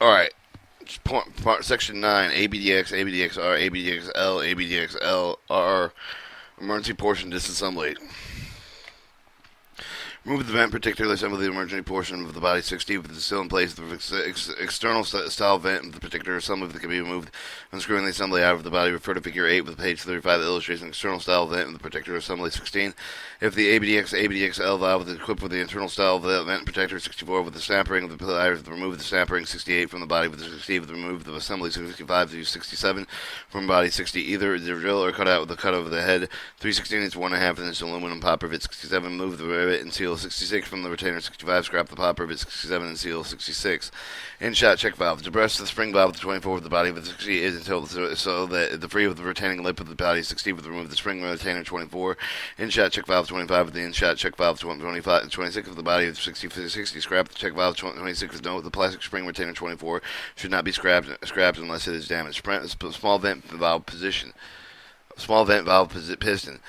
Alright. Section 9, ABDX, ABDXR, ABDXL, ABDXLR, emergency portion disassembly. Remove the vent, particularly assemble the emergency portion of the body 60 with the still in place. The external style vent of the particular assembly that can be removed. Unscrewing the assembly out of the body. Refer to figure 8 with page 35 that illustrates an external style vent of the particular assembly 16. If the ABDXL valve is equipped with the internal style vent protector 64 with the snap ring of the pliers, remove the snap ring 68 from the body with the 60 with the remove the assembly 65 to 67 from body 60. Either drill or cut out with the cut over the head. 316 is 1.5 inch aluminum pop rivet 67. Move the rivet and seal 66 from the retainer 65. Scrap the pop rivet 67 and seal 66. In-shot check valve. Depress the spring valve to 24 with the body with 60 is until so that the free of the retaining lip of the body 60 with remove the spring retainer 24. In-shot check valve 25 with the in-shot check valve 25 26 of the body of 60. Scrap the check valve 26 with note the plastic spring retainer 24 should not be scrapped unless it is damaged. Small vent valve position. Small vent valve piston.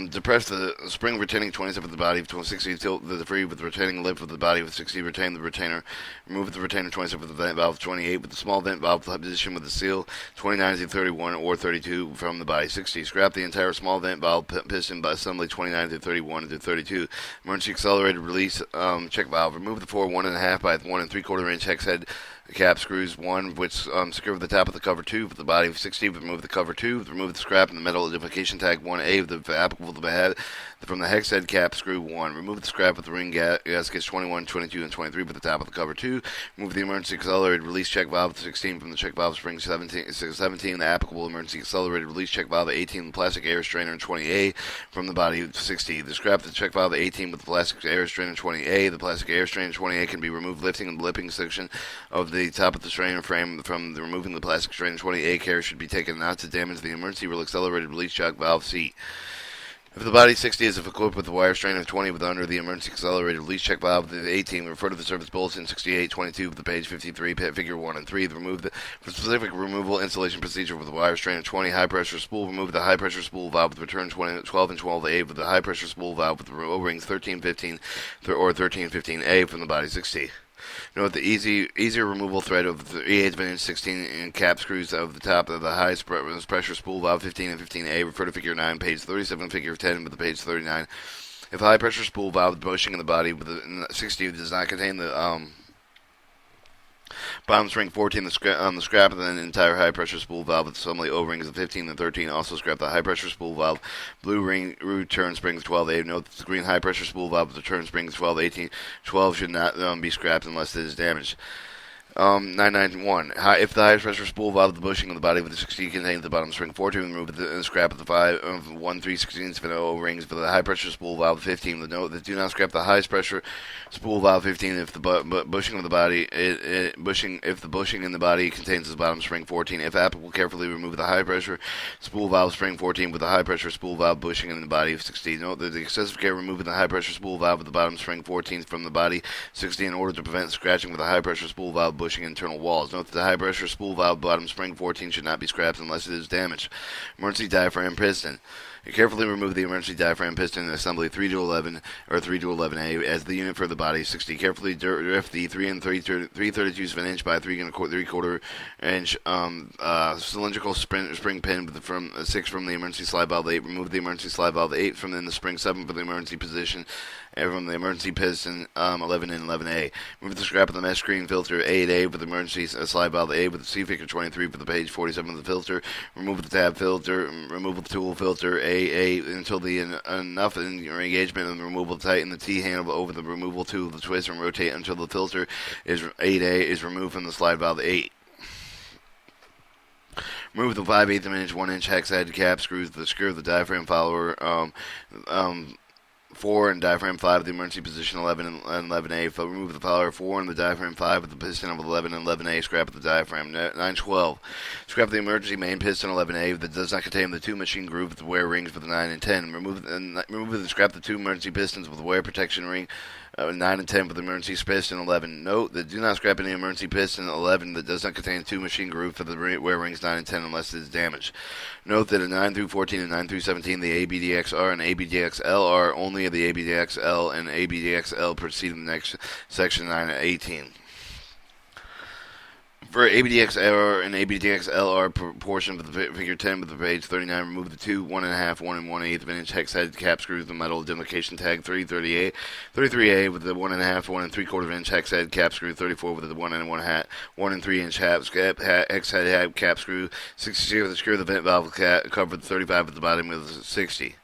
Depress the spring retaining 27 of the body with 60. Tilt the free with the retaining lip of the body with 60. Retain the retainer. Remove the retainer 27 of the vent valve 28 with the small vent valve position with the seal 29 to 31 or 32 from the body 60. Scrap the entire small vent valve piston by assembly 29 to 31 to 32. Emergency accelerated release check valve. Remove the 4 1.5 by 1 3/4 inch hex head cap screws 1, which secure the top of the cover 2 for the body of 60. Remove the cover 2. Remove the scrap and the metal identification tag 1A of the applicable to the head from the hex head cap screw 1. Remove the scrap with the ring gaskets 21, 22, and 23 for the top of the cover 2. Remove the emergency accelerated release check valve 16 from the check valve spring 17 the applicable emergency accelerated release check valve 18, the plastic air strainer 20A from the body of 60. The scrap the check valve 18 with the plastic air strainer 20A. The plastic air strainer 20A can be removed lifting and lipping section of the top of the strainer frame from the removing the plastic strainer 20A. Care should be taken not to damage the emergency accelerated release check valve C. If the body 60 is equipped with the wire strainer 20 with under the emergency accelerated release check valve, the 18 refer to the service bulletin 6822 of the page 53, figure 1 and 3. Remove the specific removal installation procedure with the wire strainer 20 high pressure spool. Remove the high pressure spool valve with return 12 and 12A with the high pressure spool valve with the O-rings 1315 or 1315A from the body 60. Note the easier removal thread of the 3/8 inch 16 and cap screws of the top of the high pressure spool valve 15 and 15A. Refer to figure 9, page 37, figure 10 with the page 39. If a high pressure spool valve bushing in the body with the 60 does not contain the bottom spring 14, the scrap of the entire high pressure spool valve with assembly O-rings of 15 and 13. Also scrap the high pressure spool valve, blue ring return springs 12A. Note that the green high pressure spool valve with return springs 12, 18, 12 should not be scrapped unless it is damaged. 991. If the high pressure spool valve of the bushing of the body with the 60 contains the bottom spring 14, remove the scrap of the 1 3/16 for the O-rings for the high pressure spool valve 15. The note that do not scrap the high pressure spool valve 15 if the bushing of the body if the bushing in the body contains the bottom spring 14. If applicable, carefully remove the high pressure spool valve spring 14 with the high pressure spool valve bushing in the body of 60. Note that the excessive care removing the high pressure spool valve with the bottom spring 14 from the body 60 in order to prevent scratching with the high pressure spool valve bushing internal walls. Note that the high pressure spool valve bottom spring 14 should not be scrapped unless it is damaged. Emergency diaphragm piston. You carefully remove the emergency diaphragm piston in assembly 3 to 11 or 3 to 11A as the unit for the body 60. Carefully drift the 3 and 3/32 of an inch by 3/4 inch cylindrical spring pin from 6 from the emergency slide valve 8. Remove the emergency slide valve 8 from the spring 7 for the emergency position and from the emergency piston 11 and 11A. Remove the scrap of the mesh screen filter 8A with the emergency slide valve A with the C figure 23 for the page 47 of the filter. Remove the tab filter. Remove the tool filter A until the enough in your engagement and the removal tighten the T handle over the removal tool, the twist and rotate until the filter is 8A is removed from the slide valve 8. Remove the 5/8 inch 1 inch hex head cap screws that secure the diaphragm follower 4 and diaphragm 5 of the emergency position 11 and 11A. Remove the follower 4 and the diaphragm 5 with the piston of 11 and 11A. Scrap of the diaphragm 912. Scrap the emergency main piston 11A that does not contain the 2 machine groove with the wear rings for the 9 and 10. Remove and scrap the 2 emergency pistons with the wear protection ring 9 and 10 for the emergency piston 11. Note that do not scrap any emergency piston 11 that does not contain 2 machine groove for the wear rings 9 and 10 unless it is damaged. Note that in 9 through 14 and 9 through 17 the ABDXR and ABDXL are only the ABDXL and ABDXL proceed in the next section 9 and 18. For ABDX error and ABDX LR portion of the figure 10 with the page 39, remove the 2 1.5, 1 1/8 inch hex head cap screws, the metal identification tag 33A with the 1.5, 1 3/4 inch hex head cap screw, 34 with the 1 3 inch hex head cap screw, 60 with the screw of the vent valve cover, 35 at the bottom with 60.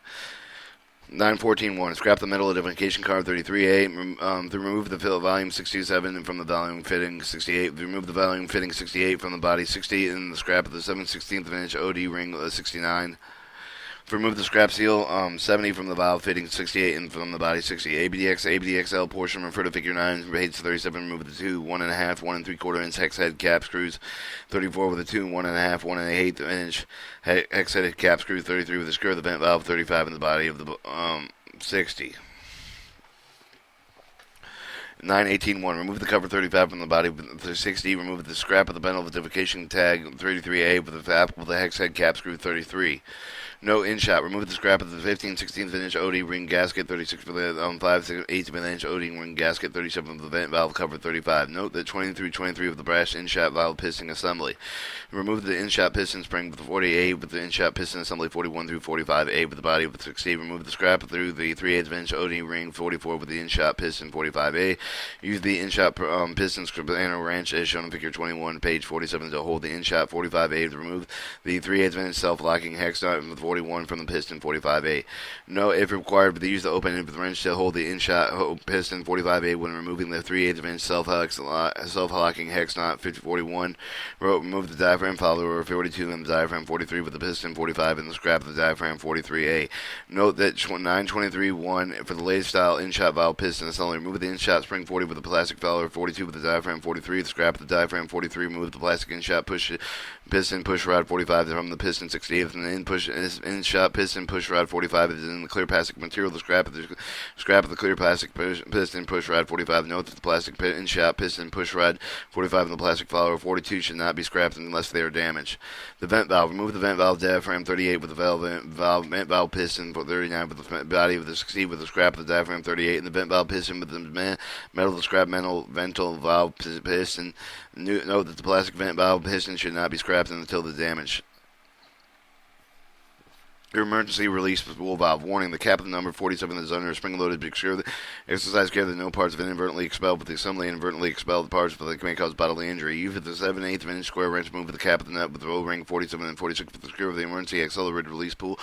914.1. Scrap the metal identification card 33A. Remove the volume 67 from the volume fitting 68. Remove the volume fitting 68 from the body 60, and the scrap of the 7/16 inch OD ring 69. Remove the scrap seal 70 from the valve fitting 68 and from the body 60. ABDXL portion, refer to figure 9, page 37. Remove the 2 1.5, 1 3/4 inch hex head cap screws, 34 with the 2 1.5, 1 1/8 inch hex head cap screw, 33 with the screw of the vent valve, 35 in the body of the 60. 918.1. Remove the cover 35 from the body of 60. Remove the scrap of the metal identification tag 33A with the hex head cap screw 33. No in shot. Remove the scrap of the 15/16 inch OD ring gasket, 36 for the 5/8 inch OD ring gasket, 37 of the vent valve cover, 35. Note that 20 through 23 of the brass in shot valve piston assembly. Remove the in shot piston spring with the 48 with the in shot piston assembly, 41 through 45A with the body of the 60. Remove the scrap through the 3/8 inch OD ring, 44 with the in shot piston, 45A. Use the in shot piston spanner wrench as shown in figure 21, page 47 to hold the in shot 45A to remove the 3/8 inch self locking hex nut with 41 from the piston 45A. No, if required, use the open end of the wrench to hold the in-shot piston 45A when removing the 3/8 inch self-locking hex knot 41. Remove the diaphragm follower 42 and the diaphragm 43 with the piston 45 and the scrap of the diaphragm 43A. Note that 923.1 for the latest style in-shot valve piston assembly. Remove the in-shot spring 40 with the plastic follower 42 with the diaphragm 43. The scrap of the diaphragm 43. Remove the plastic in-shot piston push rod 45 from the piston 68 and the in-shot piston push rod 45 is in the clear plastic material. The scrap of the clear plastic piston push rod 45. Note that the plastic in-shot piston push rod 45 and the plastic follower 42 should not be scrapped unless they are damaged. The vent valve. Remove the vent valve diaphragm 38 with the vent valve piston 39 with the body of the 60 with the scrap of the diaphragm 38 and the vent valve piston with the metal of the scrap vental valve piston. Note that the plastic vent valve piston should not be scrapped until the damage. Your emergency release spool valve. Warning, the cap of the number 47 is under a spring-loaded big screw. Exercise care that no parts have inadvertently expelled, but the assembly inadvertently expelled parts that may cause bodily injury. Use the 7/8 inch square wrench move the cap of the nut with the O-ring 47 and 46 with the screw of the emergency accelerated release spool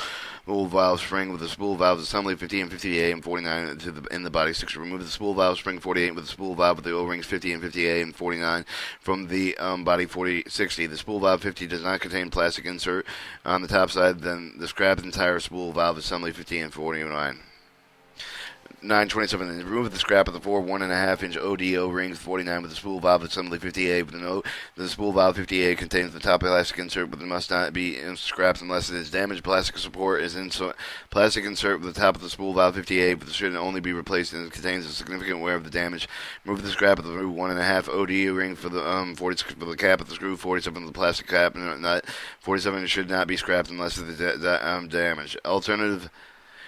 valve spring with the spool valve assembly 50 and 50A and 49 in the body 6. Remove the spool valve spring 48 with the spool valve with the O-rings 50 and 50A and 49 from the body 60. The spool valve 50 does not contain plastic insert on the top side, then the scrap entire spool valve assembly 50 and 49. 927. Remove the scrap of the 4 1.5 inch ODO rings 49 with the spool valve assembly 50A with a note. The spool valve 50A contains the top plastic insert, but it must not be scrapped unless it is damaged. Plastic support is plastic insert with the top of the spool valve 50A, but it should only be replaced and it contains a significant wear of the damage. Remove the scrap of the 1.5 ODO ring for the 46 for the cap of the screw 47 with the plastic cap nut 47 should not be scrapped unless it is damaged. Alternative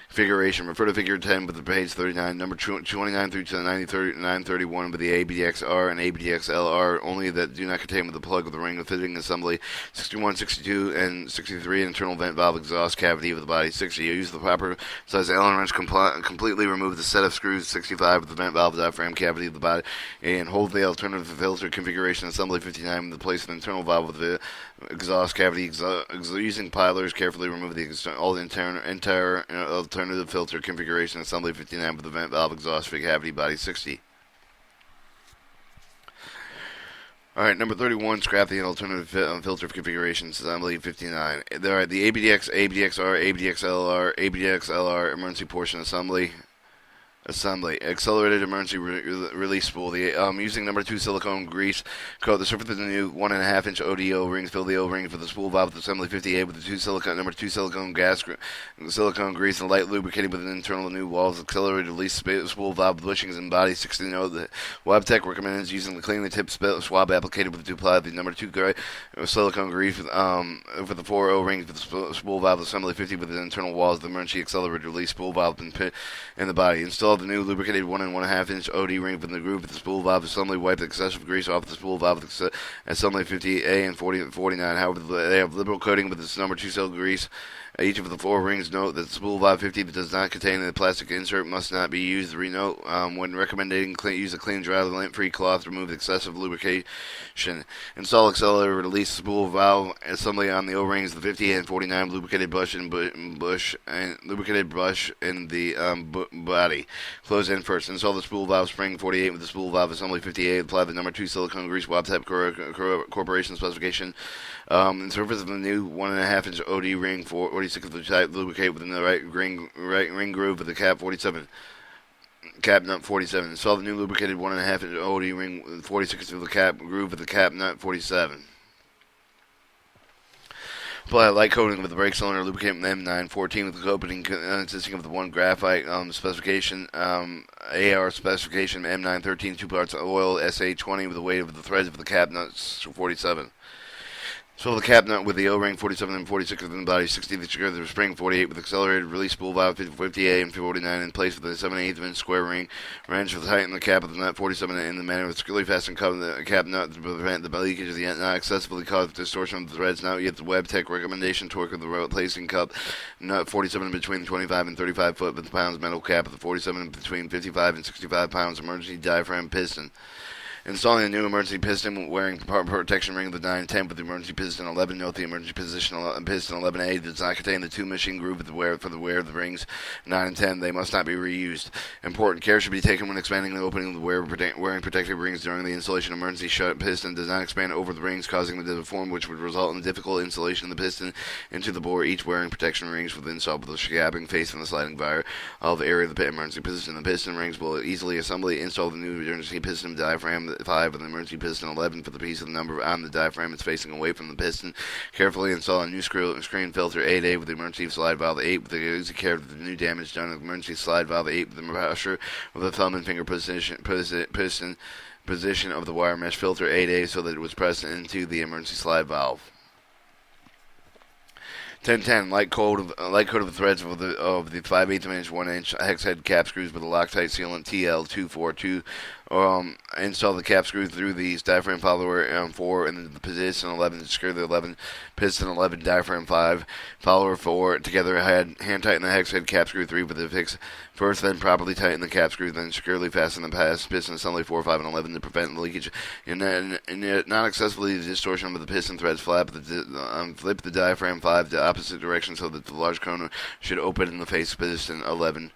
configuration. Refer to figure 10 with the page 39, number 29 through to 931 with the ABDXR and ABDXLR only that do not contain with the plug of the ring of fitting assembly 61, 62, and 63 internal vent valve exhaust cavity of the body 60. Use the proper size Allen wrench completely remove the set of screws 65 with the vent valve diaphragm cavity of the body and hold the alternative filter configuration assembly 59 with the place of the internal valve with the exhaust cavity using pilers. Carefully remove all the entire alternative filter configuration assembly 59 with the vent valve exhaust cavity body 60. Alright, number 31, scrap the alternative filter configuration assembly 59. Alright, the ABDX, ABDXR, ABDXLR, ABDXLR emergency portion assembly. Accelerated emergency release spool. Using number 2 silicone grease, coat the surface of the new 1.5 inch ODO rings. Fill the O-ring for the spool valve with assembly 58 with the number 2 silicone grease and light lubricating with an internal new walls. Accelerated release spool valve with bushings and body 60. Note that WebTech recommends using the clean the tip swab applicated with the apply the number 2 silicone grease for the 4 O-rings for the spool valve assembly 50 with the internal walls of the emergency accelerated release spool valve in the body. Install the new lubricated 1 1/2 inch OD ring from the groove with the spool valve assembly. Wipe the excessive grease off the spool valve with the assembly 50A and 49. However, they have liberal coating with this number 2 cell grease. Each of the 4 rings. Note that the spool valve 50 that does not contain a plastic insert must not be used. Renote when recommending use a clean, dry, lint-free cloth to remove excessive lubrication. Install accelerator, release spool valve assembly on the O-rings, the 50 and 49 lubricated brush and lubricated brush in the body. Close in first. Install the spool valve spring 48 with the spool valve assembly 58. Apply the number 2 silicone grease WABTEC Corporation specification. In surface of the new 1 1/2 inch OD ring 46 of the type, lubricate within the right ring groove of the cap 47. Cap nut 47. Install the new lubricated 1 1/2 inch OD ring 46 of the cap groove of the cap nut 47. Apply a light coating with the brake cylinder lubricant M914 with the coating consisting of the 1 graphite specification, AR specification M913 2 parts oil SA20 with the weight of the threads of the cap nuts 47. So the cap nut with the O-ring 47 and 46 within the body 60, the secure the spring 48 with accelerated release spool valve 50A and 49 in place with a 7/8 inch square ring wrench to tighten the cap of the nut 47 in the manner with securely fastened cover the cap nut to prevent the leakage of the not excessively caused distortion of the threads. Now yet the WABTEC recommendation torque of the replacing cup nut 47 between 25 and 35 foot-pounds metal cap of the 47 between 55 and 65 pounds emergency diaphragm piston. Installing a new emergency piston wearing protection ring of the 910 with the emergency piston 11. Note the emergency piston 11A does not contain the 2 machine groove for the wear of the rings 9 and 10. They must not be reused. Important care should be taken when expanding the opening of the wearing protective rings during the installation. Emergency shut piston does not expand over the rings, causing them to deform, which would result in difficult installation of the piston into the bore. Each wearing protection rings will installed with the scabbing face from the sliding bar of the area of the emergency piston. The piston rings will easily install the new emergency piston diaphragm 5 with the emergency piston 11 for the piece of the number on the diaphragm is facing away from the piston. Carefully install a new screen filter 8A with the emergency slide valve 8 with the easy care of the new damage done with the emergency slide valve 8 with the pressure of the thumb and finger position of the wire mesh filter 8A so that it was pressed into the emergency slide valve. 1010 light coat of the threads of the 5/8 inch 1 inch hex head cap screws with a Loctite sealant TL242. Install the cap screw through the diaphragm follower 4 and the position 11 to secure the 11 piston 11 diaphragm 5 follower 4 together. Hand tighten the hex head cap screw 3 with the fix first, then properly tighten the cap screw, then securely fasten the piston assembly 4, 5, and 11 to prevent the leakage and not excessively the distortion of the piston threads. Flip the diaphragm 5 the opposite direction so that the large cone should open in the face piston 11.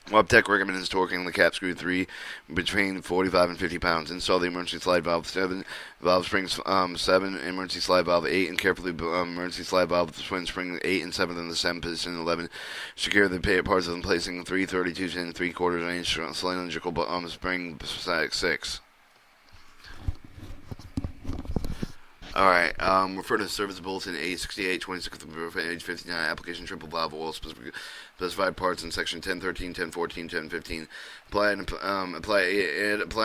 WABTEC recommends torquing the cap screw 3 between 45 and 50 pounds. Install the emergency slide valve 7, valve springs 7, emergency slide valve 8, and carefully emergency slide valve with the twin spring 8 and 7 in the stem piston 11. Secure the parts of them placing 3 32 and 3/4 inch cylindrical spring 6. Alright, refer to Service Bulletin A68, 26th of page 59, application triple valve oil, specified parts in section 1013, 1014, 1015. Apply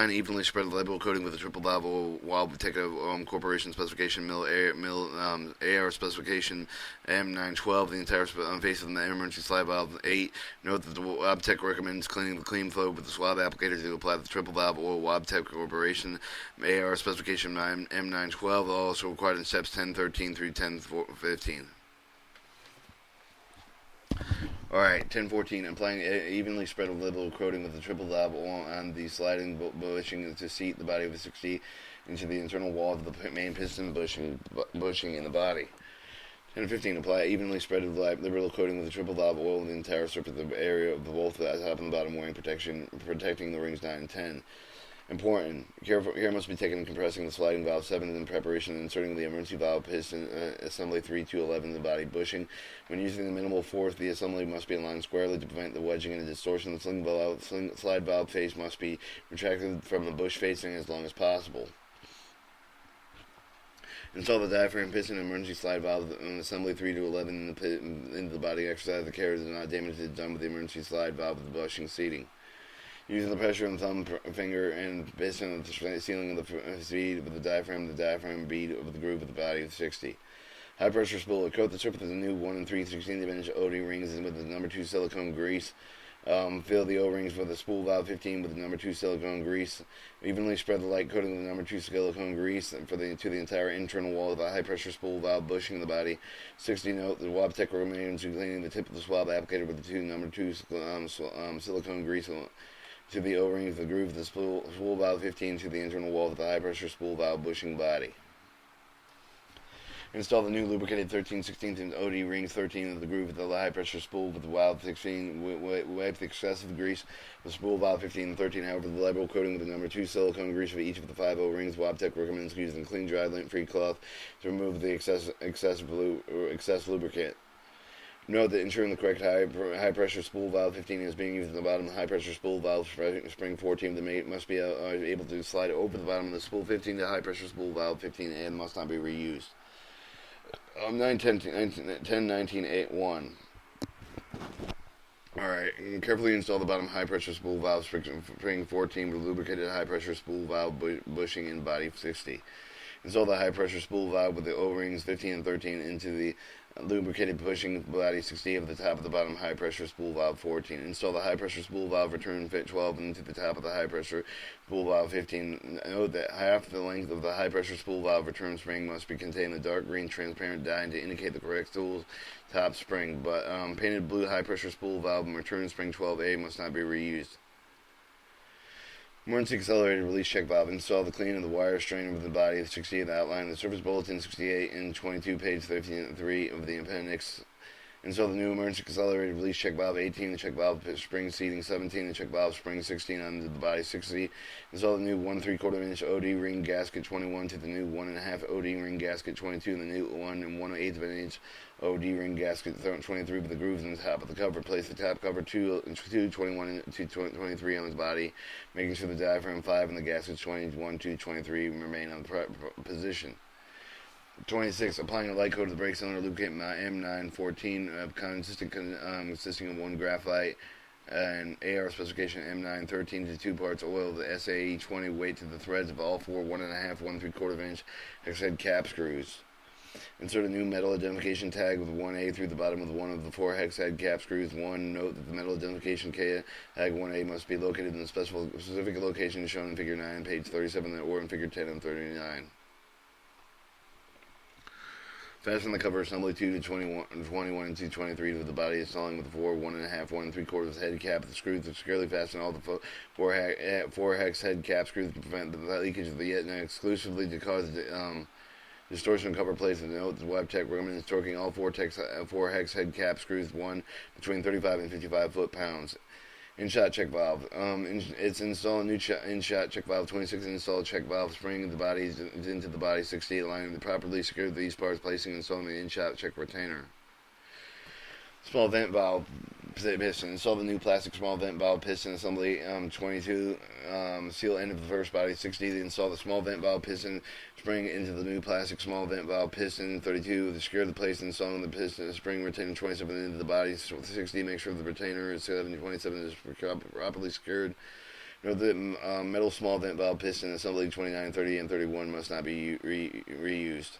an evenly spread label coating with a triple valve oil WABTEC Corporation specification AR specification M912, the entire face of the emergency slide valve 8. Note that the WABTEC recommends cleaning the clean flow with the swab applicator to apply the triple valve oil WABTEC Corporation AR specification M912, also required in steps 1013 through 1015. Alright, 1014. Applying evenly spread a liberal coating with the triple valve oil on the sliding bushing to seat the body of the 60 into the internal wall of the main piston bushing in the body. 1015. Apply evenly spread liberal coating with the triple valve oil in the entire surface of the area of the both the top and the bottom wearing protecting the rings 9 and 10. Important. Care must be taken in compressing the sliding valve 7 in preparation and inserting the emergency valve piston assembly 3 to 11 in the body bushing. When using the minimal force, the assembly must be aligned squarely to prevent the wedging and distortion. The slide valve face must be retracted from the bush facing as long as possible. Install the diaphragm piston and emergency slide valve assembly 3 to 11 into the body. Exercise the care to not damage it done with the emergency slide valve with the bushing seating. Using the pressure on the thumb, finger, and piston at the ceiling of the speed with the diaphragm bead over the groove of the body of 60. High pressure spool. Coat the surface with the new 1 3/16 inch OD rings with the number 2 silicone grease Fill the O-rings with the spool valve 15 with the number 2 silicone grease. Evenly spread the light coating of the number 2 silicone grease to the entire internal wall of the high-pressure spool valve bushing in the body. 60. Note the WobTech recommends cleaning the tip of the swab applicator with the number 2 silicone grease to the O-ring of the groove of the spool valve 15 to the internal wall of the high-pressure spool valve bushing body. Install the new lubricated 13/16 OD rings 13 of the groove of the high-pressure spool with the valve 16. Wipe the excessive grease with spool valve 15 and 13. However, the liberal coating with the number 2 silicone grease of each of the 5 O-rings. WobTech recommends using clean, dry, lint-free cloth to remove the excess lubricant. Note that ensuring the correct high-pressure spool valve 15 is being used at the bottom of the high-pressure spool valve spring 14. The must be able to slide over the bottom of the spool 15 to high-pressure spool valve 15 and must not be reused. 9-10-19-8-1. Alright, carefully install the bottom high-pressure spool valve spring 14 with lubricated high-pressure spool valve bushing in body 60. Install the high-pressure spool valve with the O-rings 15 and 13 into the lubricated pushing body 60 of the top of the bottom high-pressure spool valve 14. Install the high-pressure spool valve return fit 12 into the top of the high-pressure spool valve 15. Note that half the length of the high-pressure spool valve return spring must be contained in dark green transparent dye to indicate the correct spool top spring, but painted blue high-pressure spool valve and return spring 12A must not be reused. Emergency accelerated release check valve. Install the clean of the wire strainer with the body of 60 of the outline of the surface bulletin 68 and 22, page 13 of the appendix. Install the new emergency accelerated release check valve 18, the check valve spring seating 17, the check valve spring 16 onto the body 60. Install the new 1 3/4 inch OD ring gasket 21 to the new 1 1/2 OD ring gasket 22 and the new 1 1/8 inch OD ring gasket 23 with the grooves in the top of the cover. Place the top cover 21 to 23 on its body, making sure the diaphragm 5 and the gaskets 21 to 23 remain on the position. 26. Applying a light coat to the brake cylinder lubricant M914 consisting of 1 graphite and AR specification M913 to 2 parts oil. The SAE 20 weight to the threads of all 4 1 1/2 1 3/4 inch hex head cap screws. Insert a new metal identification tag with 1A through the bottom of one of the 4 hex head cap screws. 1. Note that the metal identification tag 1A must be located in the specific location shown in Figure 9, page 37, or in Figure 10 and 39. Fasten the cover assembly 2 to 21 and 223 to the body, installing with the 4 1 1/2 1 3/4 head cap. The screws to securely fasten all the 4 hex head cap screws to prevent the leakage of the yet exclusively to cause the distortion of cover plates. And note the WobTech recommends torquing all 4 hex head cap screws between 35 and 55 foot-pounds. In-shot check valve. It's install a new in-shot check valve 26. Install check valve spring of the body into the body 60, aligning the properly secured these parts, placing and installing the in-shot check retainer. Small vent valve piston. Install the new plastic small vent valve piston assembly 22. Seal end of the first body 60. Install the small vent valve piston spring into the new plastic small vent valve piston 32. Secure the place installing the piston spring retainer 27 into the body 60. Make sure the retainer is 27 is properly secured. Note that metal small vent valve piston assembly 29, 30, and 31 must not be reused.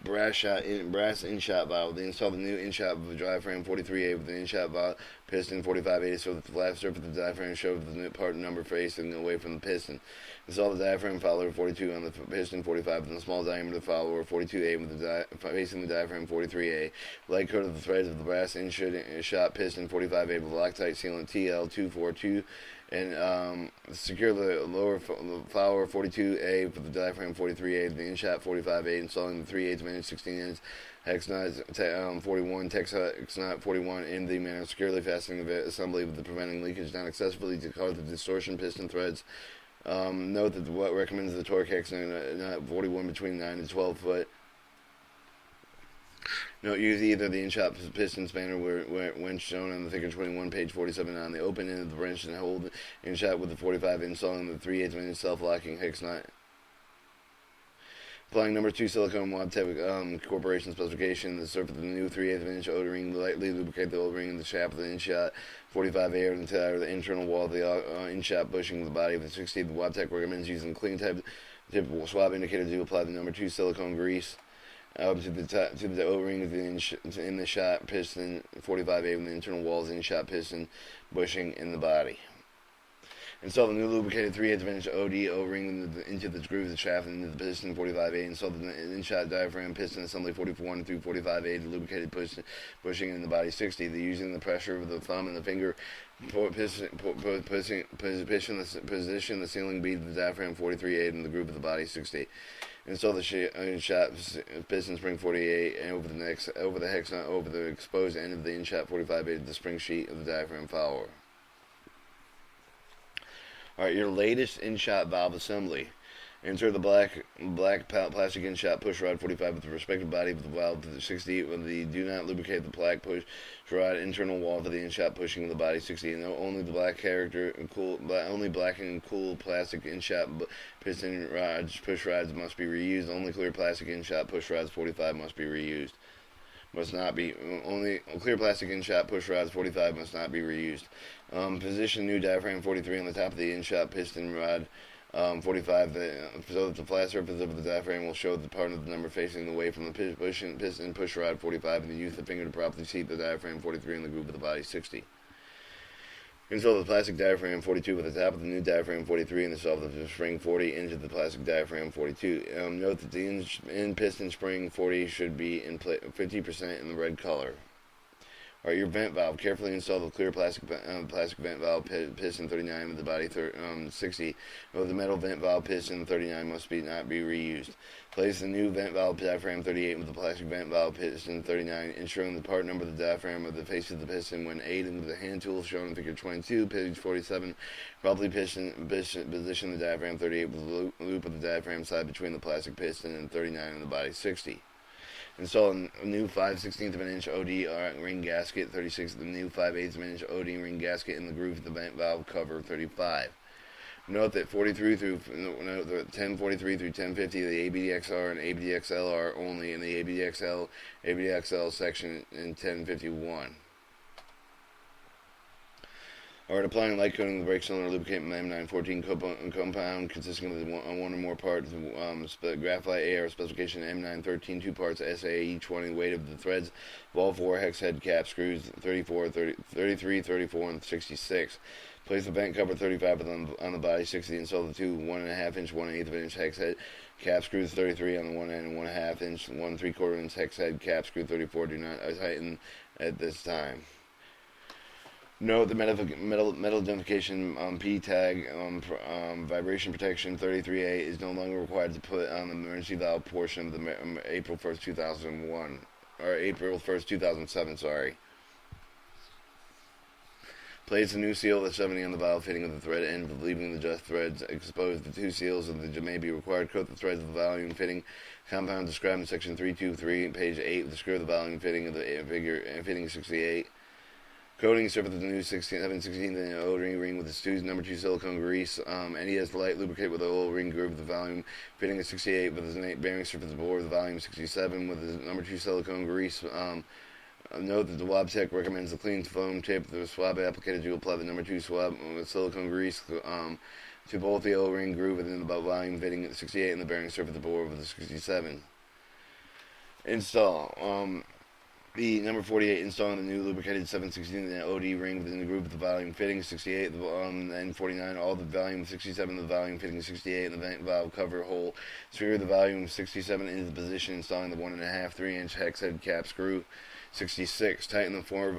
Brass in-shot valve. They install the new in-shot diaphragm 43A with the in-shot valve piston 45A so that the flat surface of the diaphragm shows the part number facing away from the piston. Install the diaphragm follower 42 on the piston 45 and the small diameter follower 42A with the facing the diaphragm 43A. Light coat of the threads of the brass in-shot piston 45A with Loctite sealant TL242 and secure the lower follower 42A with the diaphragm 43A, the in-shot 45A, installing the 3/8 inch 16 inch hex nut 41 hex nut 41 in the manner, securely fastening the assembly with the preventing leakage not excessively to cause the distortion piston threads. Note that what recommends the torque hex nut 41 between 9 and 12 foot. Note, use either the in-shot piston spanner when shown on the figure 21, page 47 on the open end of the wrench and hold in-shot with the 45, installing the 3/8 inch self-locking hex nut. Applying number 2 silicone WobTech Corporation specification, the surface of the new 3/8 inch O-ring, lightly lubricate the O-ring in the shaft of the in-shot 45A or the internal wall of the in-shot bushing of the body of the 60. The WobTech recommends using clean type swab indicator to apply the number 2 silicone grease. to the O-ring of the in the shot piston 45A with the internal walls in shot piston bushing in the body. Install the new lubricated 3/8" OD O-ring into the groove of the shaft and into the piston 45A. Install the in-shot diaphragm piston assembly 44 through 45A, the lubricated bushing in the body 60. Using the pressure of the thumb and the finger, position the sealing bead of the diaphragm 43A in the groove of the body 60. Install the in-shot piston spring 48 and over the exposed end of the in-shot 45A to the spring sheet of the diaphragm follower. Alright, your latest in-shot valve assembly. Insert the black plastic in-shot push rod 45 with the respective body of the valve to the 60. Do not lubricate the black push rod internal wall for the in-shot pushing of the body 60. And only the black and cool plastic in-shot piston rods push rods must be reused. Only clear plastic in-shot push rods 45 must be reused. Only clear plastic in-shot push rods 45 must not be reused. Position new diaphragm 43 on the top of the in-shot piston rod 45 so that the flat surface of the diaphragm will show the part of the number facing away from the piston push rod 45, and use the finger to properly seat the diaphragm 43 in the groove of the body 60. Install the plastic diaphragm 42 with the top of the new diaphragm 43 and install the spring 40 into the plastic diaphragm 42. Note that the in piston spring 40 should be in 50% in the red color. Alright, your vent valve. Carefully install the clear plastic vent valve piston 39 with the body 60. Note the metal vent valve piston 39 must not be reused. Place the new vent valve diaphragm 38 with the plastic vent valve piston 39, ensuring the part number of the diaphragm of the face of the piston when aided with the hand tool shown in figure 22, page 47. Properly position the diaphragm 38 with the loop of the diaphragm side between the plastic piston and 39 and the body 60. Install a new 5/16 of an inch OD ring gasket 36, the new 5/8 of an inch OD ring gasket in the groove of the vent valve cover 35. Note that 1043 through 1050, the ABDXR and ABDXL are only in the ABDXL section in 1051. Alright, applying light coating of the brake cylinder lubricant M914 compound consisting of one or more parts, graphite AR specification M913, 2 parts SAE 20, weight of the threads of all 4 hex head cap screws 33, 34, and 66. Place the vent cover 35 on the body 60. Install the two 1.5 inch, 1/8 inch hex head cap screws 33 on the one end and 1/2 inch, 1 3/4 inch hex head cap screw 34. Do not tighten at this time. Note the metal identification P tag vibration protection 33A is no longer required to put on the emergency valve portion of the April 1st, 2001 or April 1st, 2007. Sorry. Place a new seal of 70 on the valve fitting of the thread end, leaving the just threads exposed. The 2 seals of the may be required. Coat the threads of the volume fitting compound described in section 323, page 8, with the screw of the volume fitting of the fitting 68. Coating surface of the new 7/16 O-ring with the number 2 silicone grease. NES light lubricate with the O-ring groove of the volume fitting a 68 with the bearing surface bore of the volume 67 with the number 2 silicone grease. Note that the Wabtec recommends the clean foam tip. The swab applicator to apply the number 2 swab with silicone grease to both the O-ring groove within the volume fitting at the 68 and the bearing surface bore of the 67. Install. The number 48, installing the new lubricated 7/16 OD ring within the groove of the volume fitting 68, and 49, all the volume 67, the volume fitting 68, and the vent valve cover hole. Screw the volume 67 into the position, installing the 1.5 3-inch hex head cap screw 66. Tighten the 4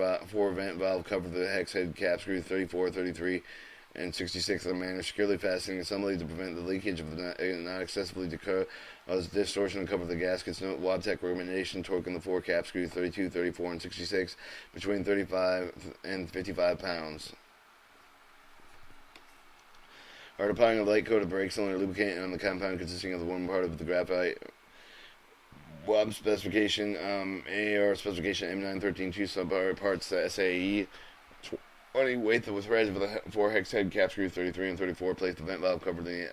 vent valve cover the hex head cap screw 34, 33, and 66 in a manner securely fastening assembly to prevent the leakage of not excessively to cause distortion and cover the gaskets. Note Wabtec recommendation torque in the 4 cap screws 32, 34, and 66 between 35 and 55 pounds. Alright, applying a light coat of brake cylinder lubricant on the compound consisting of the one part of the graphite WAB specification, AR specification M913 2 parts SAE 20, weight the threads of the 4 hex head cap screw 33 and 34. Place the vent valve cover the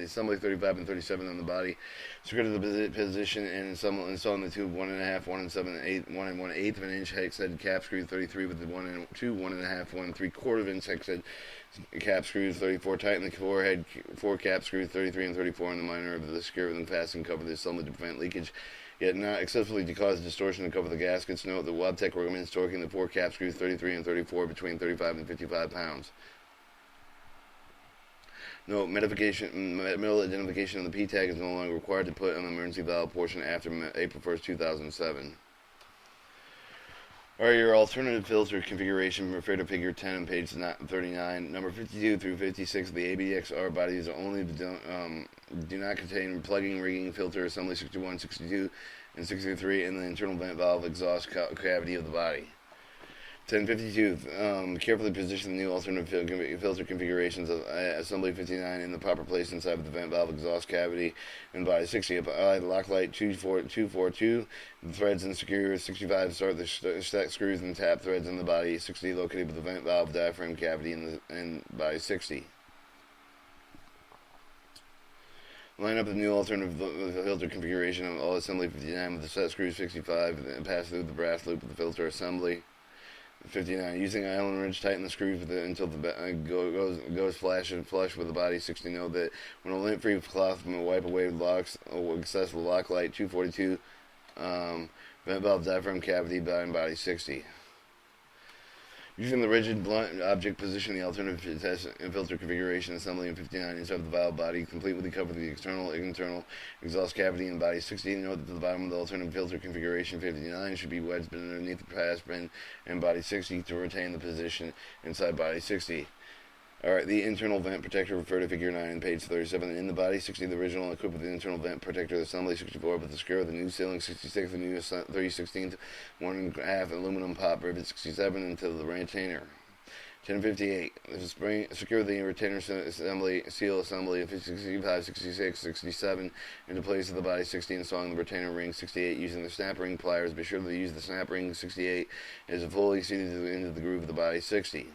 assembly 35 and 37 on the body. Secure to the position and installing the two 1.5, 1 1/8 hex head cap screw 33 with the 1 1/2, 1 3/4 inch hex head cap screws 34. Tighten the 4 cap screws 33 and 34 on the minor of the screw and fasten cover the assembly to prevent leakage yet not excessively to cause distortion to cover the gaskets. Note that Wabtec recommends torquing the 4 cap screws 33 and 34 between 35 and 55 pounds. Note, metal identification of the P tag is no longer required to put on the emergency valve portion after April 1st, 2007. Alright, your alternative filter configuration, refer to figure 10 on page 39. Number 52 through 56 of the ABDX R bodies only do not contain plugging, rigging, filter, assembly 61, 62, and 63 in the internal vent valve exhaust cavity of the body. 1052. Carefully position the new alternative filter configurations of assembly 59 in the proper place inside of the vent valve exhaust cavity and body 60. Apply the lock light 242. The threads and secure 65. Start the set screws and tap threads in the body 60 located with the vent valve diaphragm cavity in body 60. Line up the new alternative filter configuration of all assembly 59 with the set screws 65 and pass through the brass loop of the filter assembly. 59. Using Allen wrench, tighten the screws until the goes flush with the body. 60. Note that when a lint-free cloth wipe away locks access the lock light. 242. Vent valve diaphragm cavity body 60. Using the rigid blunt object position, the alternative test and filter configuration assembly in 59 inside of the valve body, completely cover the external internal exhaust cavity in body 60. Note that the bottom of the alternative filter configuration 59 should be wedged underneath the pass bin in body 60 to retain the position inside body 60. Alright, the internal vent protector, refer to figure 9 on page 37. In the body 60, the original equipped with the internal vent protector, assembly 64 with the screw, the new sealing 66, the new 3/16 1.5 aluminum pop rivet 67 until the retainer. 1058. Secure the retainer seal assembly of 65, 66, 67 into place of the body 60, installing the retainer ring 68 using the snap ring pliers. Be sure to use the snap ring 68 as fully seated into the groove of the body 60.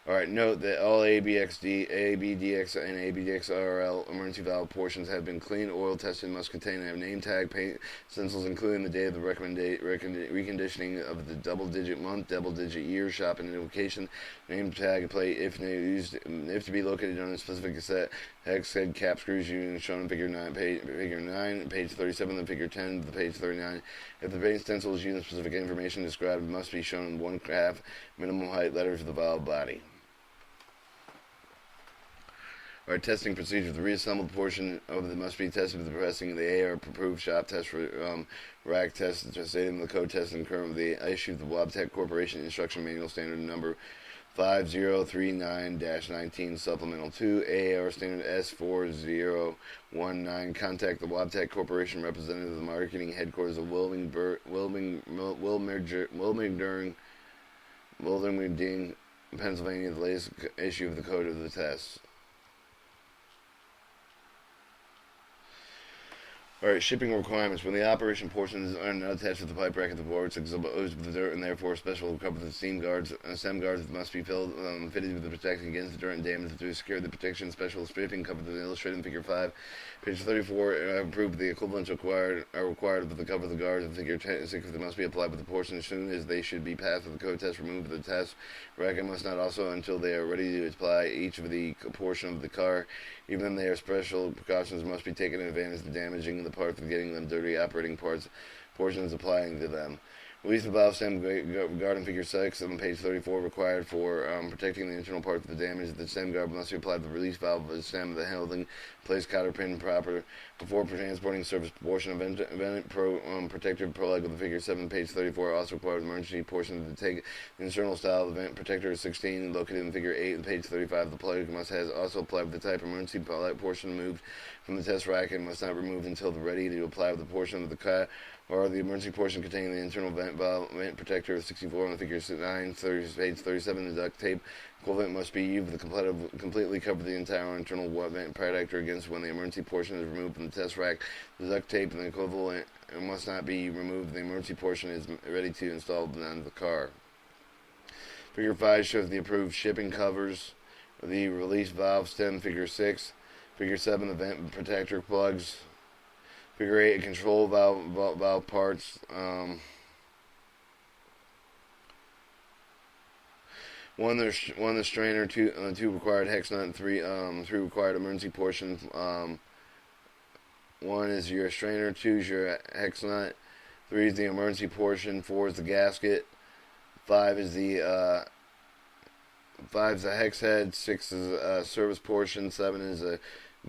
Alright, note that all ABDX, and ABDX-RL emergency valve portions have been cleaned, oil tested, must contain a name tag, paint stencils, including the date of the reconditioning of the double-digit month, double-digit year, shop identification, name tag plate, if to be located on a specific cassette, hex head cap screws unit shown in figure 9, page 37, and figure 10, page 39. If the paint stencil is used, specific information described must be shown in 1/2 minimum height letters of the valve body. Our testing procedure: the reassembled portion of it must be tested with the pressing of the AR-approved shop test for rack test, stated in the code test and currently issued the Wabtec Corporation Instruction Manual Standard Number 5039-19 Supplemental 2 AR Standard S4019. Contact the Wabtec Corporation representative of the marketing headquarters of Wilmington, Pennsylvania. The latest issue of the code of the test. Alright, shipping requirements. When the operation portions are not attached to the pipe rack of the board, it's exposed with the dirt, and therefore special cover the stem guards must be fitted with the protection against the dirt and damage to secure the protection. Special stripping cover the illustrated in figure 5. Page 34, approved the equivalents are required with the cover of the guards of figure 6. They must be applied with the portion as soon as they should be passed with the code test. Removed with the test rack and must not also until they are ready to apply each of the portion of the car. Even then, there are special precautions must be taken in advance of damaging the parts of getting them dirty. Operating portions applying to them. Release the valve stem guard in figure 6 on page 34 required for protecting the internal parts of the damage. The stem guard must be applied to the release valve of the stem of the holding. Place cotter pin proper before transporting surface portion of vent protector pro leg of the figure 7 page 34. Also requires emergency portion to take the internal style of the vent protector 16 located in figure 8 page 35. The plug must have also applied with the type emergency portion moved from the test rack and must not be removed until ready to apply with the portion of the car or the emergency portion containing the internal vent protector 64 on the figure 9 page 37. The duct tape equivalent must be used to completely cover the entire internal vent protector against when the emergency portion is removed from the test rack. The duct tape and the equivalent must not be removed. The emergency portion is ready to install on the car. Figure 5 shows the approved shipping covers. The release valve stem, figure 6. Figure 7, the vent protector plugs. Figure 8, control valve parts. One the strainer, two required hex nut, and three required emergency portion. 1 is your strainer, 2 is your hex nut, 3 is the emergency portion, 4 is the gasket, 5 is the 5 is a hex head, 6 is a service portion, 7 is a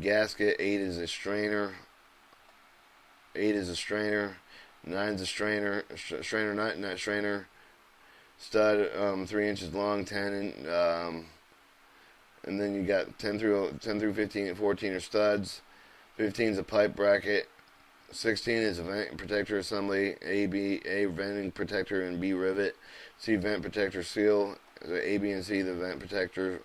gasket, 8 is a strainer, 8 is a strainer, 9 is a strainer, strainer nut strainer, stud 3 inches long, 10 and then you got 10 through 15 and 14 are studs, 15 is a pipe bracket, 16 is a vent protector assembly, A venting protector and B rivet, C vent protector seal, A, B, and C the vent protector,